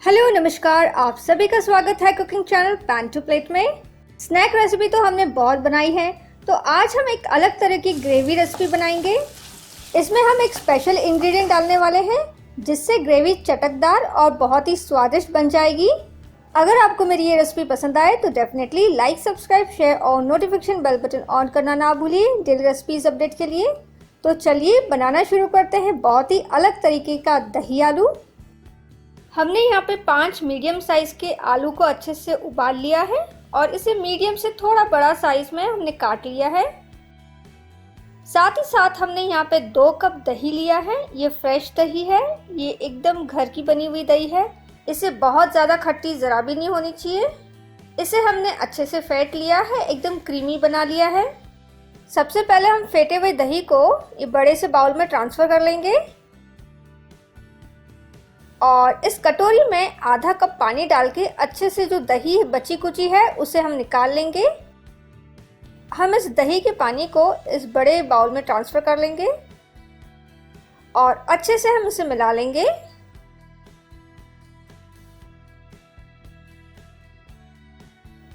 Hello नमस्कार, आप सभी का स्वागत है cooking channel pan to plate में। स्नैक रेसिपी तो हमने बहुत बनाई है, तो आज हम एक अलग तरह की ग्रेवी रेसिपी बनाएंगे। इसमें हम एक स्पेशल इंग्रेडिएंट डालने वाले हैं जिससे ग्रेवी चटकदार और बहुत ही स्वादिष्ट बन जाएगी। अगर आपको मेरी ये रेसिपी पसंद आए तो डेफिनेटली लाइक, सब्सक्राइब, शेयर और नोटिफिकेशन बेल बटन ऑन करना ना भूलिए डेली रेसिपीज अपडेट के लिए। तो चलिए बनाना शुरू करते हैं बहुत ही अलग तरीके का दही आलू। हमने यहाँ पे 5 मीडियम साइज के आलू को अच्छे से उबाल लिया है और इसे मीडियम से थोड़ा बड़ा साइज में हमने काट लिया है। साथ ही साथ हमने यहाँ पे 2 कप दही लिया है। ये फ्रेश दही है, ये एकदम घर की बनी हुई दही है। इसे बहुत ज़्यादा खट्टी ज़रा भी नहीं होनी चाहिए। इसे हमने अच्छे से फेंट लिया है, एकदम क्रीमी बना लिया है। सबसे पहले हम फेंटे हुए दही को ये बड़े से बाउल में ट्रांसफ़र कर लेंगे और इस कटोरी में आधा कप पानी डाल के अच्छे से जो दही बची कुची है उसे हम निकाल लेंगे। हम इस दही के पानी को इस बड़े बाउल में ट्रांसफ़र कर लेंगे और अच्छे से हम इसे मिला लेंगे।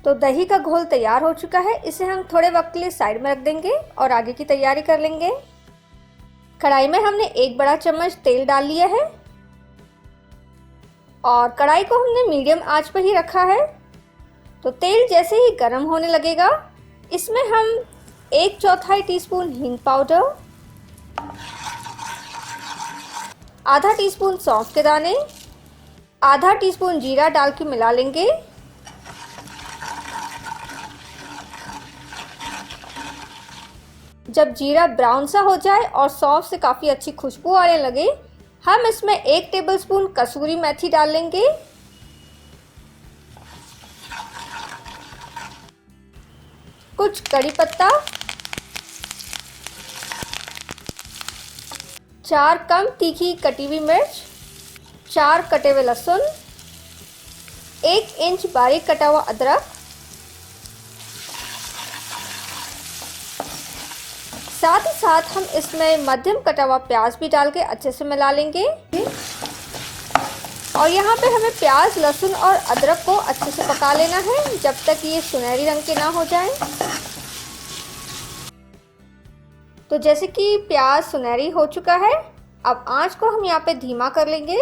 तो दही का घोल तैयार हो चुका है। इसे हम थोड़े वक्त के लिए साइड में रख देंगे और आगे की तैयारी कर लेंगे। कढ़ाई में हमने 1 बड़ा चम्मच तेल डाल लिया है और कढ़ाई को हमने मीडियम आंच पर ही रखा है। तो तेल जैसे ही गर्म होने लगेगा, इसमें हम 1/4 टीस्पून हींग पाउडर, आधा टीस्पून सौंफ के दाने, आधा टीस्पून जीरा डाल के मिला लेंगे। जब जीरा ब्राउन सा हो जाए और सौंफ से काफ़ी अच्छी खुशबू आने लगे, हम इसमें 1 टेबलस्पून कसूरी मेथी डाल लेंगे। कुछ कड़ी पत्ता, 4 कम तीखी कटी हुई मिर्च, 4 कटे हुए लहसुन, 1 इंच बारीक कटा हुआ अदरक, साथ ही साथ हम इसमें मध्यम कटा हुआ प्याज भी डाल के अच्छे से मिला लेंगे। और यहाँ पे हमें प्याज, लहसुन और अदरक को अच्छे से पका लेना है जब तक ये सुनहरी रंग के ना हो जाए। तो जैसे कि प्याज सुनहरी हो चुका है, अब आंच को हम यहाँ पे धीमा कर लेंगे।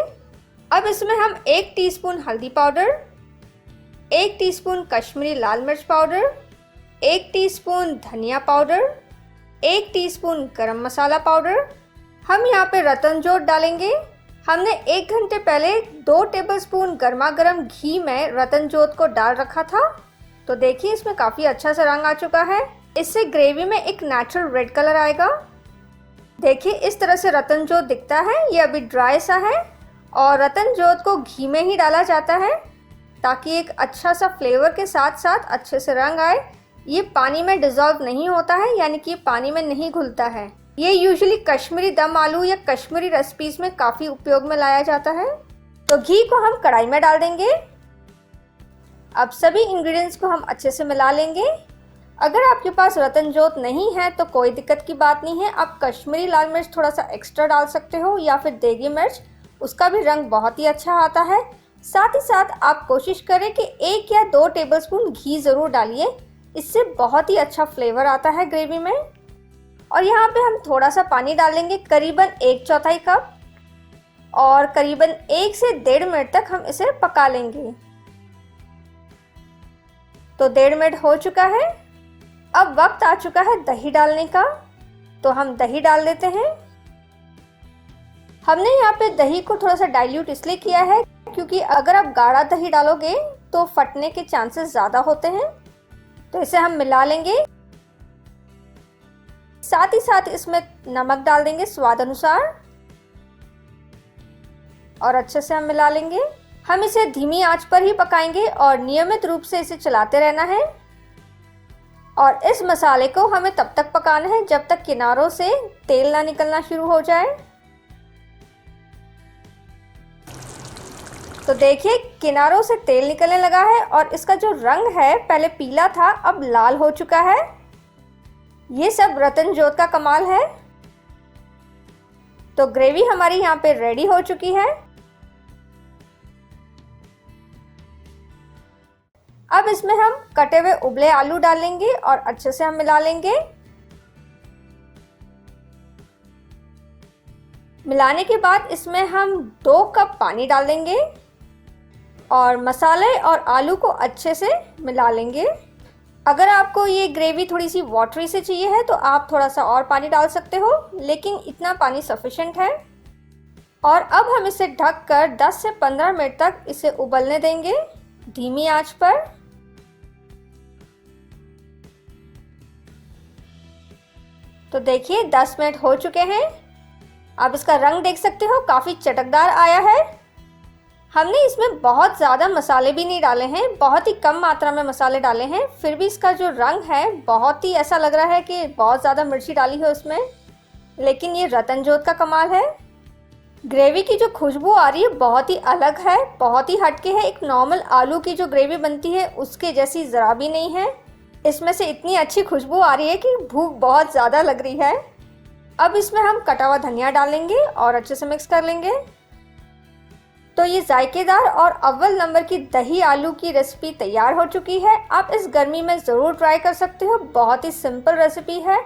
अब इसमें हम 1 टीस्पून हल्दी पाउडर, 1 टीस्पून कश्मीरी लाल मिर्च पाउडर, 1 टीस्पून धनिया पाउडर, 1 टीस्पून गरम मसाला पाउडर, हम यहाँ पे रतन जोत डालेंगे। हमने 1 घंटे पहले 2 टेबलस्पून गर्मा गर्म घी में रतन जोत को डाल रखा था। तो देखिए इसमें काफ़ी अच्छा सा रंग आ चुका है। इससे ग्रेवी में एक नेचुरल रेड कलर आएगा। देखिए इस तरह से रतन जोत दिखता है। ये अभी ड्राई सा है और रतन जोत को घी में ही डाला जाता है ताकि एक अच्छा सा फ्लेवर के साथ साथ अच्छे से रंग आए। ये पानी में डिज़ोल्व नहीं होता है, यानी कि पानी में नहीं घुलता है। ये यूजुअली कश्मीरी दम आलू या कश्मीरी रेसिपीज़ में काफ़ी उपयोग में लाया जाता है। तो घी को हम कढ़ाई में डाल देंगे। अब सभी इंग्रेडिएंट्स को हम अच्छे से मिला लेंगे। अगर आपके पास रतन जोत नहीं है तो कोई दिक्कत की बात नहीं है, आप कश्मीरी लाल मिर्च थोड़ा सा एक्स्ट्रा डाल सकते हो या फिर देगी मिर्च, उसका भी रंग बहुत ही अच्छा आता है। साथ ही साथ आप कोशिश करें कि 1 या 2 टेबलस्पून घी ज़रूर डालिए, इससे बहुत ही अच्छा फ्लेवर आता है ग्रेवी में। और यहाँ पे हम थोड़ा सा पानी डालेंगे, करीबन 1/4 कप, और करीबन 1 से 1.5 मिनट तक हम इसे पका लेंगे। तो 1.5 मिनट हो चुका है। अब वक्त आ चुका है दही डालने का, तो हम दही डाल देते हैं। हमने यहाँ पे दही को थोड़ा सा डाइल्यूट इसलिए किया है क्योंकि अगर आप गाढ़ा दही डालोगे तो फटने के चांसेस ज़्यादा होते हैं। तो इसे हम मिला लेंगे। साथ ही साथ इसमें नमक डाल देंगे स्वाद अनुसार और अच्छे से हम मिला लेंगे। हम इसे धीमी आंच पर ही पकाएंगे और नियमित रूप से इसे चलाते रहना है। और इस मसाले को हमें तब तक पकाना है जब तक किनारों से तेल ना निकलना शुरू हो जाए। तो देखिए किनारों से तेल निकलने लगा है और इसका जो रंग है पहले पीला था, अब लाल हो चुका है। ये सब रतन जोत का कमाल है। तो ग्रेवी हमारी यहाँ पे रेडी हो चुकी है। अब इसमें हम कटे हुए उबले आलू डालेंगे और अच्छे से हम मिला लेंगे। मिलाने के बाद इसमें हम 2 कप पानी डाल देंगे और मसाले और आलू को अच्छे से मिला लेंगे। अगर आपको ये ग्रेवी थोड़ी सी वाटरी से चाहिए है तो आप थोड़ा सा और पानी डाल सकते हो, लेकिन इतना पानी सफिशिएंट है। और अब हम इसे ढककर 10 से 15 मिनट तक इसे उबलने देंगे धीमी आंच पर। तो देखिए 10 मिनट हो चुके हैं। आप इसका रंग देख सकते हो, काफ़ी चटकदार आया है। हमने इसमें बहुत ज़्यादा मसाले भी नहीं डाले हैं, बहुत ही कम मात्रा में मसाले डाले हैं, फिर भी इसका जो रंग है बहुत ही ऐसा लग रहा है कि बहुत ज़्यादा मिर्ची डाली है उसमें, लेकिन ये रतन जोत का कमाल है। ग्रेवी की जो खुशबू आ रही है बहुत ही अलग है, बहुत ही हटके है। एक नॉर्मल आलू की जो ग्रेवी बनती है उसके जैसी ज़रा भी नहीं है। इसमें से इतनी अच्छी खुशबू आ रही है कि भूख बहुत ज़्यादा लग रही है। अब इसमें हम कटा हुआ धनिया डालेंगे और अच्छे से मिक्स कर लेंगे। तो ये जायकेदार और अव्वल नंबर की दही आलू की रेसिपी तैयार हो चुकी है। आप इस गर्मी में ज़रूर ट्राई कर सकते हो, बहुत ही सिंपल रेसिपी है।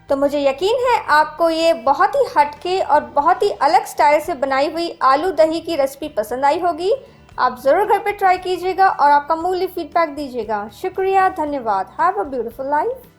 तो मुझे यकीन है आपको ये बहुत ही हटके और बहुत ही अलग स्टाइल से बनाई हुई आलू दही की रेसिपी पसंद आई होगी। आप ज़रूर घर पे ट्राई कीजिएगा और आपका मूल्य फीडबैक दीजिएगा। शुक्रिया, धन्यवाद। Have a beautiful life.